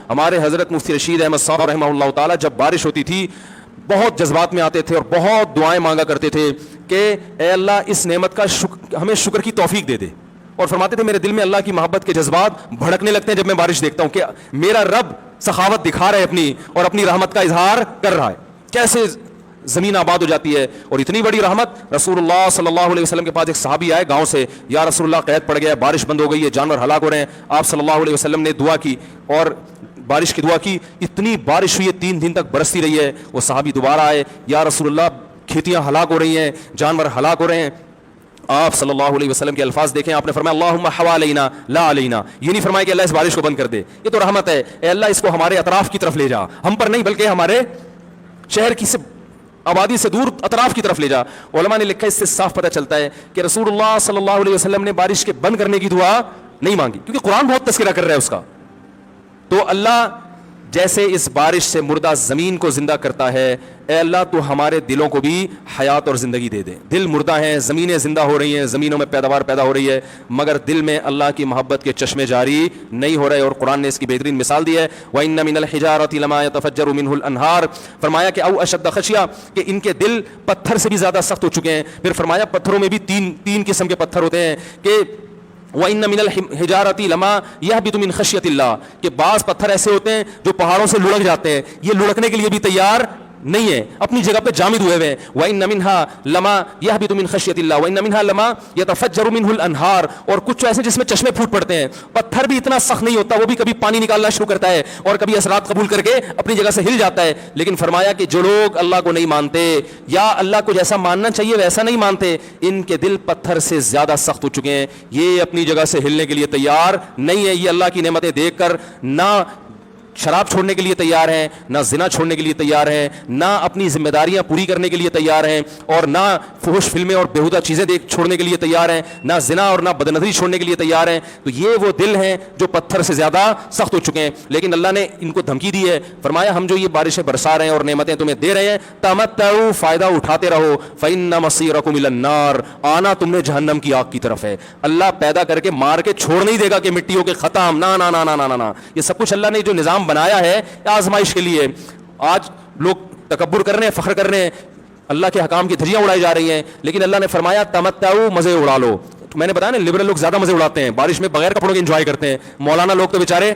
ہمارے حضرت مفتی رشید احمد صاحب رحمہ اللہ تعالیٰ جب بارش ہوتی تھی بہت جذبات میں آتے تھے اور بہت دعائیں مانگا کرتے تھے کہ اے اللہ اس نعمت کا ہمیں شکر کی توفیق دے دے, اور فرماتے تھے میرے دل میں اللہ کی محبت کے جذبات بھڑکنے لگتے ہیں جب میں بارش دیکھتا ہوں کہ میرا رب سخاوت دکھا رہا ہے اپنی اور اپنی رحمت کا اظہار کر رہا ہے. کیسے زمین آباد ہو جاتی ہے. اور اتنی بڑی رحمت, رسول اللہ صلی اللہ علیہ وسلم کے پاس ایک صحابی آئے گاؤں سے, یا رسول اللہ قحط پڑ گیا ہے, بارش بند ہو گئی ہے, جانور ہلاک ہو رہے ہیں. آپ صلی اللہ علیہ وسلم نے دعا کی اور بارش کی دعا کی, اتنی بارش ہوئی ہے 3 دن تک برستی رہی ہے. وہ صحابی دوبارہ آئے, یا رسول اللہ کھیتیاں ہلاک ہو رہی ہیں, جانور ہلاک ہو رہے ہیں. آپ صلی اللہ علیہ وسلم کے الفاظ دیکھیں, آپ نے فرمایا اللہم حوالینا لا علینا. یہ نہیں فرمایا کہ اللہ اس بارش کو بند کر دے, یہ تو رحمت ہے, اے اللہ اس کو ہمارے اطراف کی طرف لے جا, ہم پر نہیں بلکہ ہمارے شہر کی آبادی سے دور اطراف کی طرف لے جا. علماء نے لکھا اس سے صاف پتہ چلتا ہے کہ رسول اللہ صلی اللہ علیہ وسلم نے بارش کے بند کرنے کی دعا نہیں مانگی, کیونکہ قرآن بہت تذکرہ کر رہا ہے اس کا. تو اللہ جیسے اس بارش سے مردہ زمین کو زندہ کرتا ہے, اے اللہ تو ہمارے دلوں کو بھی حیات اور زندگی دے دے. دل مردہ ہیں, زمینیں زندہ ہو رہی ہیں, زمینوں میں پیداوار پیدا ہو رہی ہے, مگر دل میں اللہ کی محبت کے چشمے جاری نہیں ہو رہے. اور قرآن نے اس کی بہترین مثال دی ہے, وَإِنَّ مِنَ الْحِجَارَةِ لَمَا يَتَفَجَّرُ مِنْهُ الْأَنْهَارُ. فرمایا کہ او اشد خشیہ, کہ ان کے دل پتھر سے بھی زیادہ سخت ہو چکے ہیں. پھر فرمایا پتھروں میں بھی تین قسم کے پتھر ہوتے ہیں کہ وَإِنَّ مِنَ الْحِجَارَةِ لَمَا يَهْبِطُ مِنْ خَشْيَةِ اللَّهِ, کہ بعض پتھر ایسے ہوتے ہیں جو پہاڑوں سے لڑک جاتے ہیں, یہ لڑکنے کے لیے بھی تیار نہیں ہے, اپنی جگہ پہ جامد ہوئے ہوئے ہیں. وَإِنَّ مِنْهَا لَمَا يَهْبِطُ مِنْ خَشْيَةِ اللَّهِ وَإِنَّ مِنْهَا لَمَا يَتَفَجَّرُ مِنْهُ الْأَنْهَارُ. اور کچھ ایسے جس میں چشمے پھوٹ پڑتے ہیں. پتھر بھی اتنا سخت نہیں ہوتا, وہ بھی کبھی پانی نکالنا شروع کرتا ہے اور کبھی اثرات قبول کر کے اپنی جگہ سے ہل جاتا ہے. لیکن فرمایا کہ جو لوگ اللہ کو نہیں مانتے یا اللہ کو جیسا ماننا چاہیے ویسا نہیں مانتے, ان کے دل پتھر سے زیادہ سخت ہو چکے ہیں, یہ اپنی جگہ سے ہلنے کے لیے تیار نہیں ہے. یہ اللہ کی نعمتیں دیکھ کر نہ شراب چھوڑنے کے لیے تیار ہیں, نہ زنا چھوڑنے کے لیے تیار ہیں, نہ اپنی ذمہ داریاں پوری کرنے کے لیے تیار ہیں, اور نہ فحش فلمیں اور بیہودہ چیزیں چھوڑنے کے لیے تیار ہیں, نہ زنا اور نہ بدنظری چھوڑنے کے لیے تیار ہیں. تو یہ وہ دل ہیں جو پتھر سے زیادہ سخت ہو چکے ہیں. لیکن اللہ نے ان کو دھمکی دی ہے, فرمایا ہم جو یہ بارشیں برسا رہے ہیں اور نعمتیں تمہیں دے رہے ہیں, تمتعوا, فائدہ اٹھاتے رہو, فإن مصيركم إلى النار, آنا تم نے جہنم کی آگ کی طرف ہے. اللہ پیدا کر کے مار کے چھوڑ نہیں دے گا کہ مٹی ہو کے ختم, نہ نہ نہ نہ نہ, یہ سب کچھ اللہ نے جو نظام بنایا ہے آزمائش کے لیے. آج لوگ تکبر کر رہے ہیں, فخر کر رہے ہیں, اللہ کے حکام کی دھجیاں اڑائی جا رہی ہیں, لیکن اللہ نے فرمایا تمتعوا, مزے اڑا لو. میں نے بتایا نا لبرل لوگ زیادہ مزے اڑاتے ہیں, بارش میں بغیر کپڑوں کے انجوائے کرتے ہیں. مولانا لوگ تو بیچارے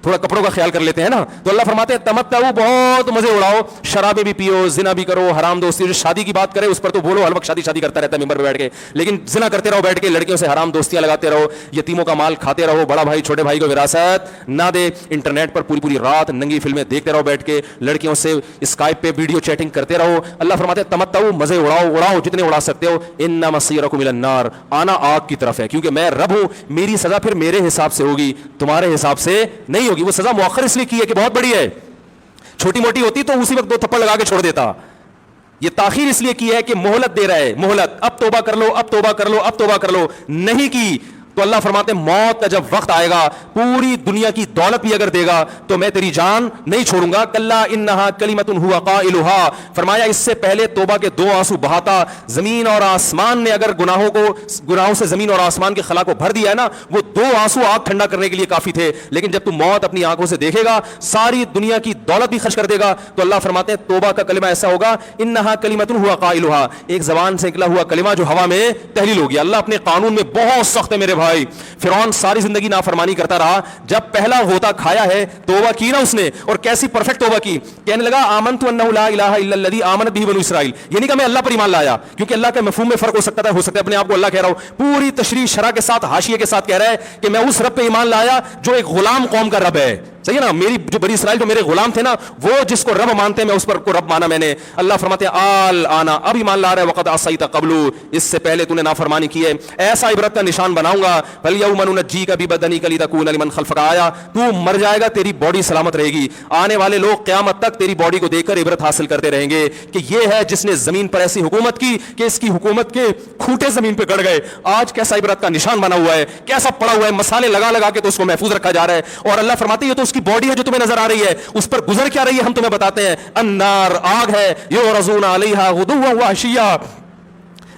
تھوڑا کپڑوں کا خیال کر لیتے ہیں نا. تو اللہ فرماتے ہیں تمتعوا, بہت مزے اڑاؤ, شرابیں بھی پیو, زنا بھی کرو, حرام دوستی. جو شادی کی بات کرے اس پر تو بولو, ہر وقت شادی کرتا رہتا ہے ممبر پہ بیٹھ کے, لیکن زنا کرتے رہو بیٹھ کے, لڑکیوں سے حرام دوستیاں لگاتے رہو, یتیموں کا مال کھاتے رہو, بڑا بھائی چھوٹے بھائی کو وراثت نہ دے, انٹرنیٹ پر پوری رات ننگی فلمیں دیکھتے رہو بیٹھ کے, لڑکیوں سے اسکائپ پہ ویڈیو چیٹنگ کرتے رہو. اللہ فرماتے ہیں تمتعوا, مزے اڑاؤ جتنے اڑا سکتے ہو. ان مصيركم الى النار, آنا آگ کی طرف ہے, کیونکہ میں رب ہوں, میری سزا پھر میرے حساب سے ہوگی, تمہارے حساب سے نہیں ہوگی. وہ سزا مؤخر اس لیے کی ہے کہ بہت بڑی ہے, چھوٹی موٹی ہوتی تو اسی وقت 2 تھپڑ لگا کے چھوڑ دیتا. یہ تاخیر اس لیے کی ہے کہ مہلت دے رہا ہے, مہلت, اب توبہ کر لو, اب توبہ کر لو, اب توبہ کر لو. نہیں کی تو اللہ فرماتے ہیں موت کا جب وقت آئے گا, پوری دنیا کی دولت بھی اگر دے گا تو میں تیری جان نہیں چھوڑوں گا. کلا انہا کلمۃ هو قائلها, فرمایا اس سے پہلے توبہ کے 2 آنسو بہاتا. زمین اور آسمان نے اگر گناہوں سے زمین اور آسمان کے خلا کو بھر دیا ہے نا, وہ 2 آنسو آگ ٹھنڈا کرنے کے لیے کافی تھے. لیکن جب تو موت اپنی آنکھوں سے دیکھے گا, ساری دنیا کی دولت بھی خرچ کر دے گا, تو اللہ فرماتے ہیں توبہ کا کلمہ ایسا ہوگا, انہا کلمۃ هو قائلها, ایک زبان سے نکلا ہوا کلمہ جو ہوا میں تحلیل ہو گیا. اللہ اپنے قانون میں بہت سخت ہے میرے بھائی. فرعون ساری زندگی نافرمانی کرتا رہا, جب پہلا غوطہ کھایا ہے توبہ کی نا اس نے, اور کیسی پرفیکٹ توبہ کی, کہنے لگا آمنت انہ لا الہ الا الذی آمنت بہ بنو اسرائیل. یہ نہیں کہ میں اللہ پر ایمان لایا, کیونکہ اللہ کے مفہوم میں فرق ہو سکتا ہے اپنے آپ کو اللہ کہہ رہا ہوں, پوری تشریح شرح کے ساتھ حاشیے کے ساتھ کہہ رہا ہے کہ میں اس رب پہ ایمان لایا جو ایک غلام قوم کا رب ہے. صحیح ہے نا, میری جو بنی اسرائیل جو میرے غلام تھے نا, وہ جس کو رب مانتے ہیں میں اس پر کو رب مانا میں نے. اللہ فرماتے ہیں آل آنا, اب ایمان لا رہا ہے, وقد عصیت قبل, اس سے پہلے تو نے نافرمانی کی ہے. ایسا عبرت کا نشان بناؤں گا, فالیوم ننجیک ببدنک لتکون لمن خلفک آیا, تو مر جائے گا تیری باڈی سلامت رہے گی. آنے والے لوگ قیامت تک تیری باڈی کو دیکھ کر عبرت حاصل کرتے رہیں گے کہ یہ ہے جس نے زمین پر ایسی حکومت کی کہ اس کی حکومت کے کھوٹے زمین پہ گڑ گئے. آج کیسا عبرت کا نشان بنا ہوا ہے, کیسا پڑا ہوا ہے, مسالے لگا کے تو اس کو محفوظ رکھا جا رہا ہے. اور اللہ فرماتے ہیں یہ تو اس کی باڈی ہے جو تمہیں نظر آ رہی ہے, اس پر گزر کیا رہی ہے ہم تمہیں بتاتے ہیں. النار, آگ ہے, یعرضون علیہا غدوا وعشیا,